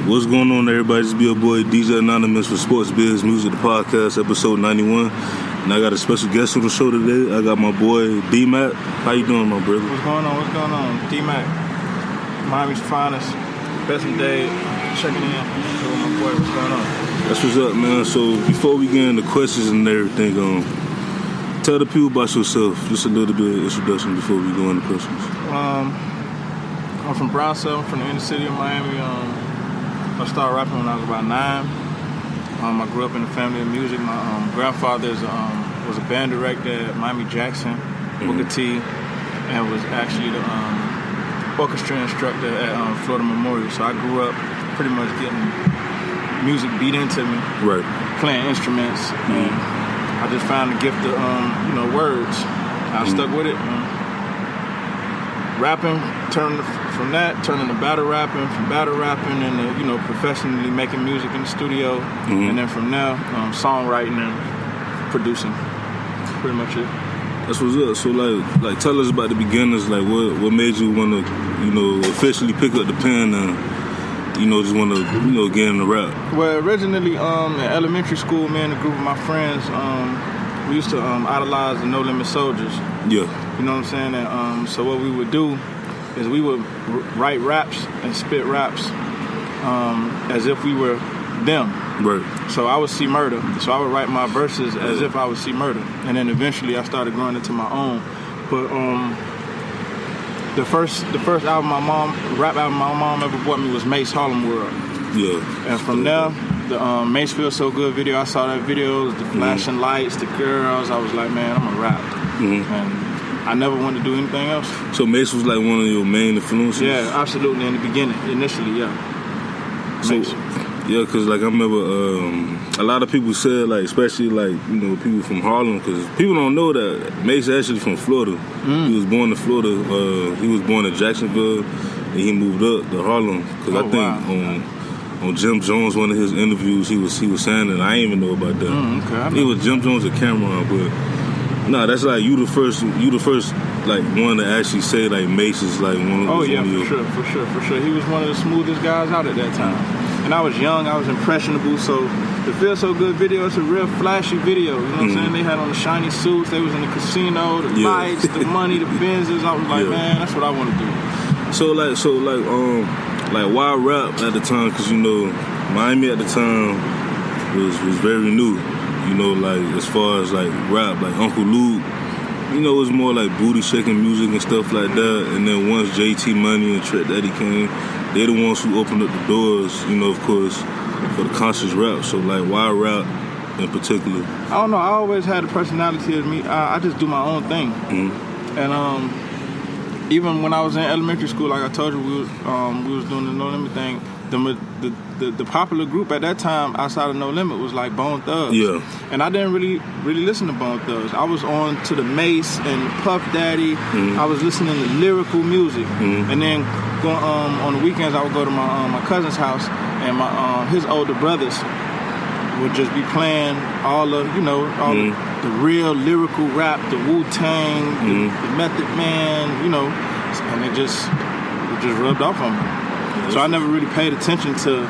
What's going on, everybody? This be your boy DJ Anonymous for Sports Biz Music, the podcast, episode 91. And I got a special guest on the show today. I got my boy D-Mac. How you doing, my brother? What's going on? D-Mac, Miami's finest, best in day. Checking in with my boy. What's going on? That's what's up, man. So before we get into questions and everything, tell the people about yourself. Just a little bit of introduction before we go into questions. I'm from Brownsville. I'm from the inner city of Miami. I started rapping when I was about 9. I grew up in a family of music. My grandfather was a band director at Miami Jackson, Booker T, and was actually the orchestra instructor at Florida Memorial. So I grew up pretty much getting music beat into me, right? Playing instruments, and I just found the gift of words. I stuck with it. Rapping, turning to battle rapping, from battle rapping, and professionally making music in the studio, and then from there, songwriting and producing. Pretty much it. That's what's up. So like, tell us about the beginnings. Like, what made you want to, officially pick up the pen and, just want to, get in the rap? Well, originally, in elementary school, me and a group of my friends, we used to idolize the No Limit Soldiers. Yeah. You know what I'm saying? And so what we would do is we would write raps and spit raps as if we were them. Right. So I would see Murder. So I would write my verses as if I would see Murder. And then eventually I started growing into my own. But the first album rap album my mom ever bought me was Mace Harlem World. Yeah. And from there, the Mace Feels So Good video, I saw that video, the flashing lights, the girls. I was like, man, I'm gonna rap. And I never wanted to do anything else. So Mace was like one of your main influences? Yeah, absolutely. In the beginning, initially, yeah. So, Mace. Yeah, because like I remember a lot of people said, like, especially like people from Harlem, because people don't know that Mace actually from Florida. He was born in Florida. He was born in Jacksonville, and he moved up to Harlem. Because I think on Jim Jones, one of his interviews, he was saying that. I didn't even know about that. Okay, it was Jim Jones and Cameron, but nah, that's like you the first like one to actually say like Mace is like one of. Oh yeah, for sure. He was one of the smoothest guys out at that time. And I was young, I was impressionable, so the Feel So Good video, it's a real flashy video, you know what I'm saying? They had on the shiny suits, they was in the casino, the lights, the money, the Benzes. I was like, man, that's what I want to do. So why rap at the time? Because Miami at the time was very new. Like as far as like rap, like Uncle Luke, it was more like booty shaking music and stuff like that. And then once JT Money and Trick Daddy came, they the ones who opened up the doors, of course, for the conscious rap. So like, why rap in particular? I don't know. I always had a personality of me. I just do my own thing. And even when I was in elementary school, like I told you, we was doing the No Limit thing. The popular group at that time outside of No Limit was like Bone Thugs. Yeah. And I didn't really listen to Bone Thugs. I was on to the Mace and Puff Daddy. I was listening to lyrical music. And then on the weekends I would go to my cousin's house, and his older brothers would just be playing all the real lyrical rap, the Wu-Tang, the Method Man, and it just rubbed off on me. So I never really paid attention to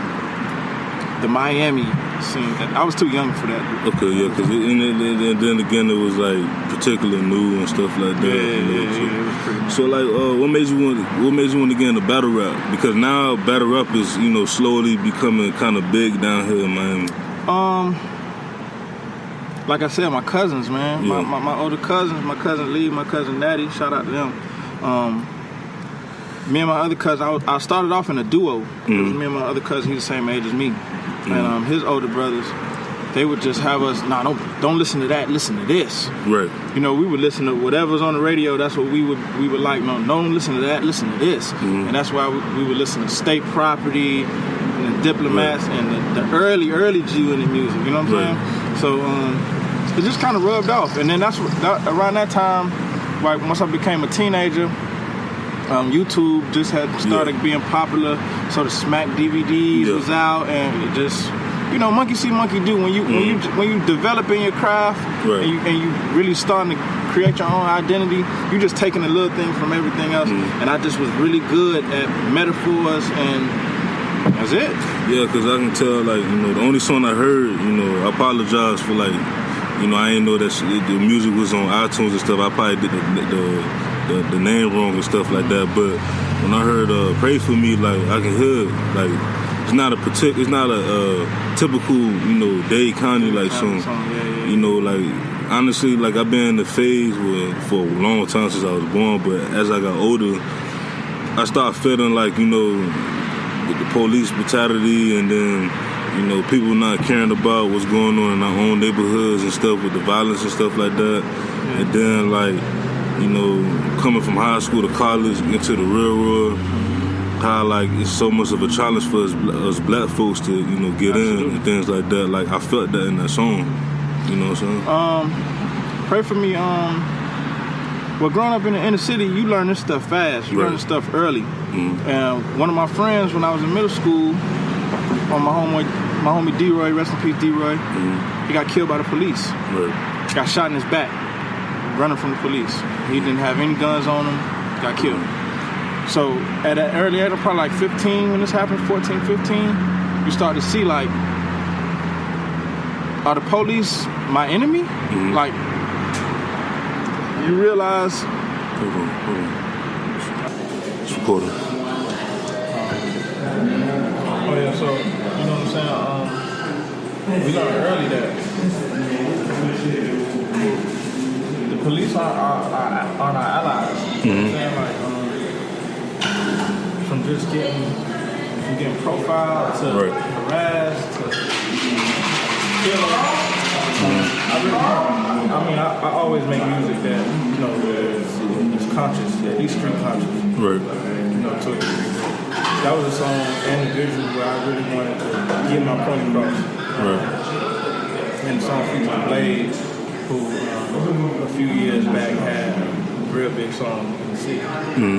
the Miami scene. I was too young for that. Okay, yeah, because then again it was like particularly new and stuff like that. Yeah, it was pretty much. So like, what made you want to get into battle rap? Because now battle rap is slowly becoming kind of big down here in Miami. Like I said, my cousins, man, my older cousins, my cousin Lee, my cousin Natty, shout out to them. Me and my other cousin, I started off in a duo. It was me and my other cousin, he's the same age as me. And his older brothers, they would just have us, don't listen to that, listen to this. Right. We would listen to whatever's on the radio, that's what we would like. No, don't listen to that, listen to this. And that's why we would listen to State Property and the Diplomats and the early G in the music, you know what I'm saying? So it just kind of rubbed off. And then around that time, like once I became a teenager, YouTube just had started being popular, so the Smack DVDs was out, and it just, monkey see, monkey do. When you developing your craft and you really starting to create your own identity, you just taking a little thing from everything else. And I just was really good at metaphors and That's it? Yeah, because I can tell, like, you know, the only song I heard, you know, I apologize for, like, you know, I didn't know that the music was on iTunes and stuff. I probably did the name wrong and stuff like that. But when I heard "Pray for Me," like, I can hear it. Like, it's not a typical, you know, Dade County like song. Yeah. You know, like, honestly, like, I've been in the phase for a long time since I was born. But as I got older, I started feeling like, you know, the police brutality, and then, you know, people not caring about what's going on in our own neighborhoods and stuff with the violence and stuff like that. Yeah. And then, like, you know, coming from high school to college into the real world, how, like, it's so much of a challenge for us black folks to, you know, get in and things like that. Like, I felt that in that song. You know what I'm saying? Pray for Me. Well, growing up in the inner city, you learn this stuff fast. You learn this stuff early. Mm-hmm. And one of my friends, when I was in middle school, my homie D-Roy, rest in peace D-Roy, he got killed by the police. Right. Got shot in his back, running from the police. He didn't have any guns on him, got killed. So at an early age, probably like 15 when this happened, 14, 15, you start to see, like, are the police my enemy? Mm-hmm. Like, you realize... Hold on. It's recording. Oh yeah, so, you know what I'm saying? We learned early that the police are our allies. You know what I'm saying? Like, from just getting profiled to harassed to killing. I always make music that, you know, is conscious, at least street conscious. Right. You know, to a degree. That was a song individual where I really wanted to get my point across. Right. And the song featured Blade, who a few years back had a real big song in the city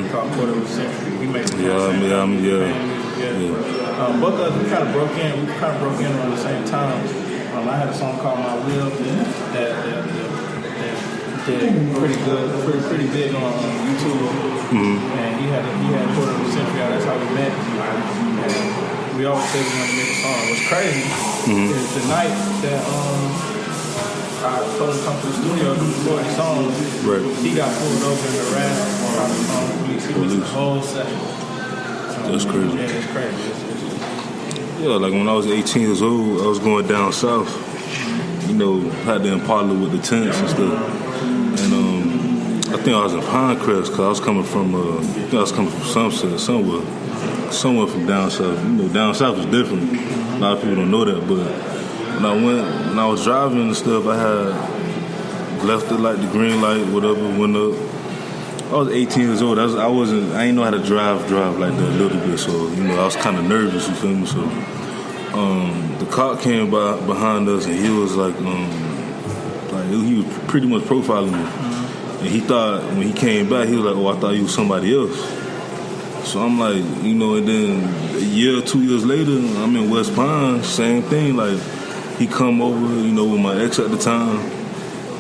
called Quarter of a Century. We made some both of us, we kind of broke in around the same time. I had a song called My Will that did pretty big on YouTube. And he had Quarter of a Century out. That's how we met. And we always said we wanted to make a song. What's crazy is the night that I told him to come to the studio to record the song, he got pulled over and harassed by the police. He missed the whole session. That's crazy. Yeah, it's crazy. Yeah, like when I was 18 years old, I was going down south. You know, had the Impala with the tents and stuff. And I think I was in Pinecrest because I was coming from Sunset, somewhere from down south. You know, down south is different. A lot of people don't know that, but when I was driving and stuff, I had left it like the green light, whatever, went up. I was 18 years old. I didn't know how to drive like that a little bit, so, you know, I was kind of nervous, you feel me? So the cop came by behind us, and he was like he was pretty much profiling me. And he thought, when he came back, he was like, oh, I thought you was somebody else. So I'm like, you know, and then a year or 2 years later, I'm in West Pine, same thing. Like, he come over, you know, with my ex at the time,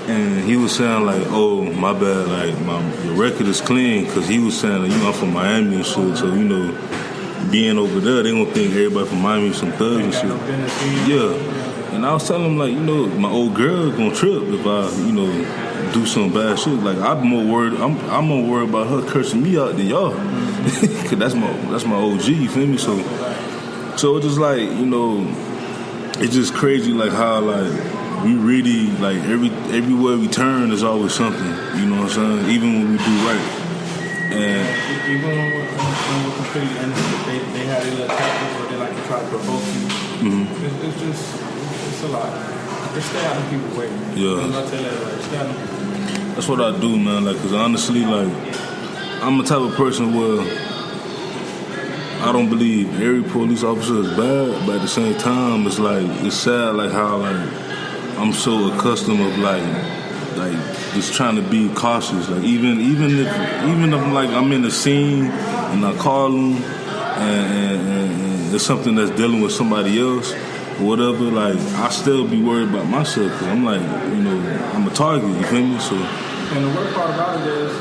and he was saying like, oh, my bad, like, your record is clean, because he was saying, you know, I'm from Miami and shit, so, you know, being over there, they gonna think everybody from Miami is some thugs and shit. Yeah. And I was telling him, like, you know, my old girl gonna trip if I, you know, do some bad shit. Like, I'm more worried about her cursing me out than y'all. Cause that's my OG, you feel me? So it's just like, you know, it's just crazy, like, how, like, we really, like, everywhere we turn, there's always something, you know what I'm saying? Even when we do right. And even when we're completely innocent, they have their little tactics where they like to try to provoke you. It's a lot. Just stay out of people's way. Yeah. I tell everybody, stay out of people's way. That's what I do, man. Like, cause honestly, like, I'm the type of person where I don't believe every police officer is bad, but at the same time, it's like, it's sad, like, how, like, I'm so accustomed of, like just trying to be cautious. Like, even if like I'm in a scene and I call them and there's something that's dealing with somebody else or whatever, like, I still be worried about myself, because I'm like, you know, I'm a target, you feel me? So, and the worst part about it is,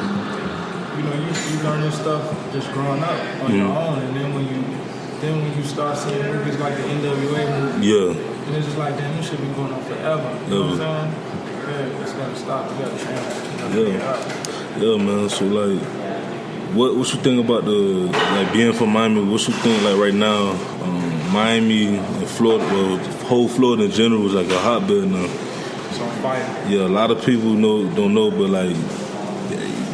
you know, you learn this stuff just growing up on your own, and then when you then when you start seeing movies like the NWA movie, yeah, and it's just like, damn, this should be going on forever. You know what I'm saying? Yeah, it's gotta stop. You gotta change. Yeah, man. So like, what you think about the like being from Miami? What you think like right now? Miami and Florida, well, the whole Florida in general is like a hotbed now. It's on fire. Yeah, a lot of people don't know, but like,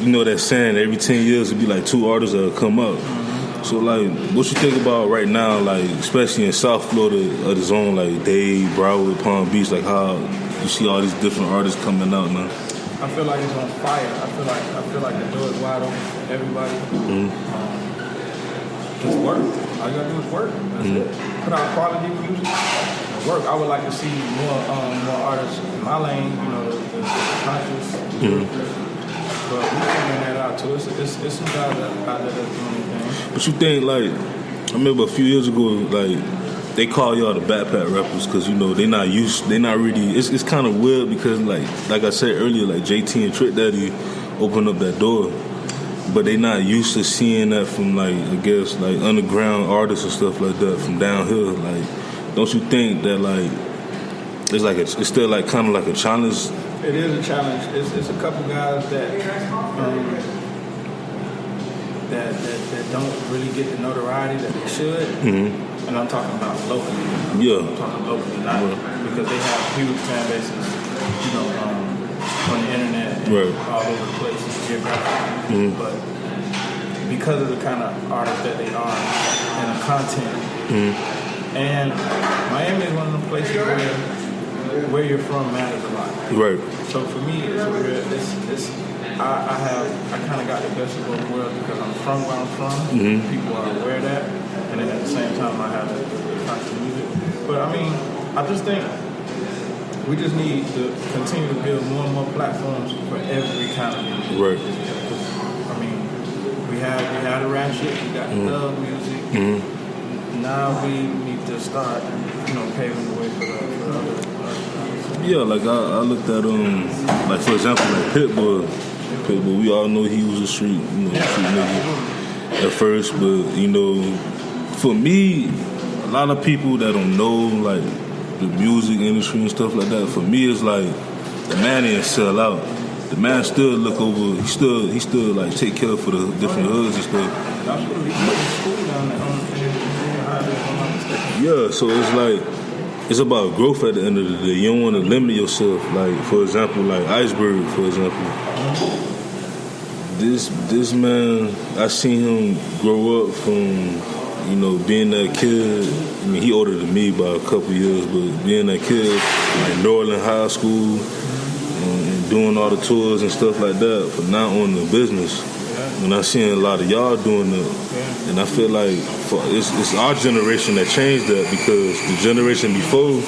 you know that saying, every 10 years it'll be like 2 artists that'll come up. Mm-hmm. So like, what you think about right now, like especially in South Florida of the zone, like Dade, Broward, Palm Beach, like how you see all these different artists coming out now? I feel like it's on fire. I feel like the door is wide open for everybody. Mm-hmm. Just work. All you gotta do is work. That's it. Put out quality music. Work. I would like to see more artists in my lane. You know, the conscious. But we're figuring that out too. It's some guys out there that's doing anything. But you think like, I remember a few years ago, like they call y'all the backpack rappers because you know they not really. It's kind of weird because like I said earlier, like JT and Trick Daddy opened up that door. But they not used to seeing that from like, I guess, like underground artists and stuff like that from down here. Like, don't you think that like it's still like kind of like a challenge? It is a challenge. It's a couple guys that don't really get the notoriety that they should. Mm-hmm. And I'm talking about locally. Yeah. I'm talking locally, not because they have huge fan bases. You know. On the internet and all over the place geographically. But because of the kind of artists that they are and the content, and Miami is one of the places where you're from matters a lot. Right. So for me, I kind of got the best of both worlds because I'm from where I'm from. Mm-hmm. People are aware of that, and then at the same time I have the conscious music. But I mean, I just think we just need to continue to build more and more platforms for every kind of music. Right. I mean, we had the rap shit, we got the love music. Mm-hmm. Now we need to start, paving the way for the other. Yeah, like I looked at like for example, like Pitbull. We all know he was a street nigga at first, but for me, a lot of people that don't know like the music industry and stuff like that, for me it's like the man didn't sell out. The man still look over, he still like take care for the different hoods and stuff. Yeah, so it's like it's about growth at the end of the day. You don't want to limit yourself. Like for example, like Iceberg, for example. This man, I seen him grow up from being that kid. I mean, he older than me by a couple years, but being that kid, like New Orleans High School, and doing all the tours and stuff like that, but not on the business. And I seen a lot of y'all doing that, and I feel like it's our generation that changed that because the generation before,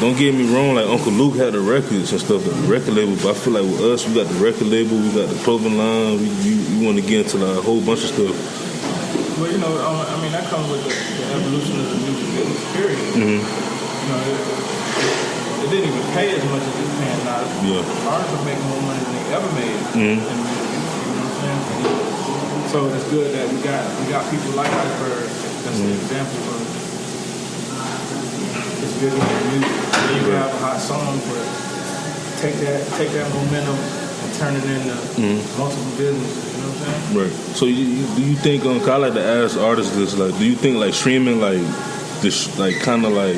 don't get me wrong, like Uncle Luke had the records and stuff, the record label, but I feel like with us, we got the record label, we got the clothing line, we want to get into like a whole bunch of stuff. Well, I mean, that comes with the evolution of the music business, period. Mm-hmm. It didn't even pay as much as it's paying now. Yeah. Artists are making more money than they ever made in music. You know what I'm saying? So it's good that we got people like Iceberg that's an example of it's good in the music. Then you have a hot song, but take that momentum and turn it into multiple businesses. You know what I'm saying? Right. So do you think I like to ask artists this, like, do you think like streaming like this like kind of like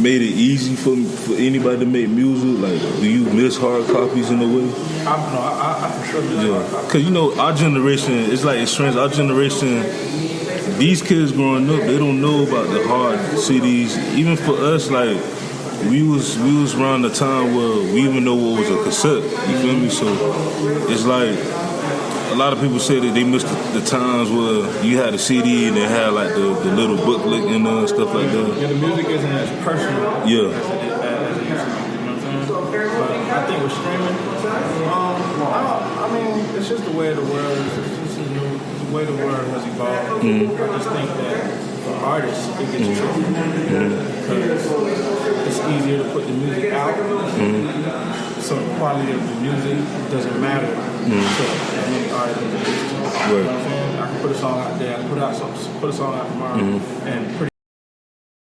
made it easy for anybody to make music? Like, do you miss hard copies in a way? I for sure miss hard copies. Because our generation, it's like it's strange. Our generation, these kids growing up, they don't know about the hard CDs. Even for us, like we was around the time where we even know what was a cassette. You feel me? So it's like a lot of people say that they missed the times where you had a CD and they had like the little booklet and stuff like that. Yeah, the music isn't as personal as it used to be. You know what I'm saying? But I think with streaming, I mean, it's just the way the world is. It's just the way the world has evolved. I just think that for artists, it gets tricky because it's easier to put the music out. So the quality of the music doesn't matter to many artists. You know what I'm saying? I can put a song out there, put a song out tomorrow, and pretty